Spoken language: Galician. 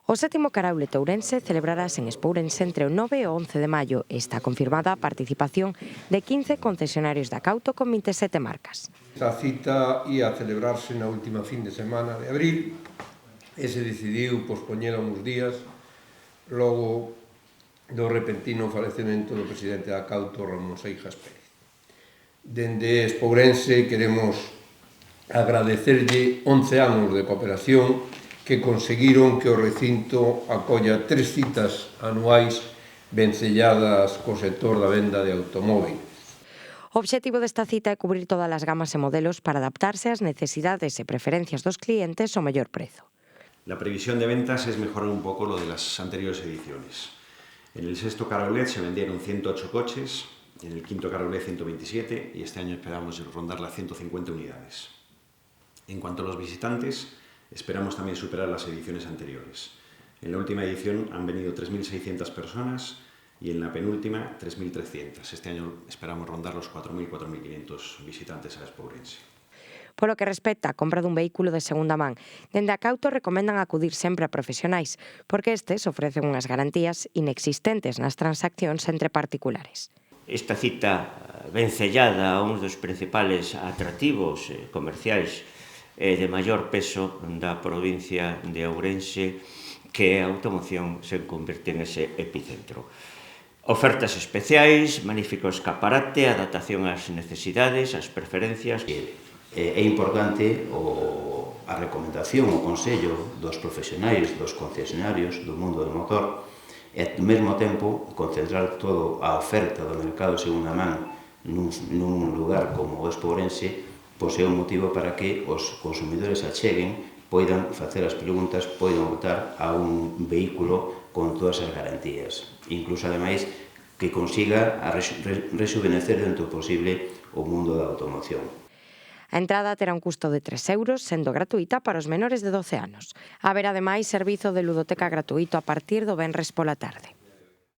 O 7º Caraulete Ourense celebrarase en Expo Ourense entre o 9 e o 11 de maio. Está confirmada a participación de 15 concesionarios da Cauto con 27 marcas. Esta cita ia celebrarse na última fin de semana de abril e se decidiu pospoñela uns días logo do repentino falecemento do presidente da Cauto, Ramón Seijas Pérez. Dende Expo Ourense queremos agradecerlle 11 anos de cooperación que conseguiron que o recinto acolla 3 citas anuais vencelladas co sector da venda de automóbiles. O obxectivo desta cita é cubrir todas as gamas e modelos para adaptarse ás necesidades e preferencias dos clientes ao mellor prezo. La previsión de ventas es mejorar un poco lo de las anteriores ediciones. En el 6º Caraulete se vendieron 108 coches, en el 5º Caraulete 127 y este año esperamos rondar las 150 unidades. En cuanto a los visitantes, esperamos también superar las ediciones anteriores. En la última edición han venido 3.600 personas y en la penúltima 3.300. Este año esperamos rondar los 4.000, 4.500 visitantes a Expo Ourense. Polo que respecta á compra dun vehículo de segunda man, dende a Cauto recomendan acudir sempre a profesionais, porque estes ofrecen unhas garantías inexistentes nas transaccións entre particulares. Esta cita vencellada a un dos principales atractivos comerciais de maior peso da provincia de Ourense, que a automoción se convirte nese epicentro. Ofertas especiais, magnífico escaparate, adaptación ás necesidades, ás preferencias. É importante a recomendación, o consello dos profesionais, dos concesionarios do mundo do motor e, ao mesmo tempo, concentrar toda a oferta do mercado de segunda man nun lugar como o Expo Ourense, pois é un motivo para que os consumidores acheguen, poidan facer as preguntas, poidan optar a un vehículo con todas as garantías. Incluso, ademais, que consiga rejuvenecer dentro do posible o mundo da automoción. A entrada terá un custo de 3 euros, sendo gratuita para os menores de 12 anos. Haberá, ademais, servizo de ludoteca gratuito a partir do venres pola tarde.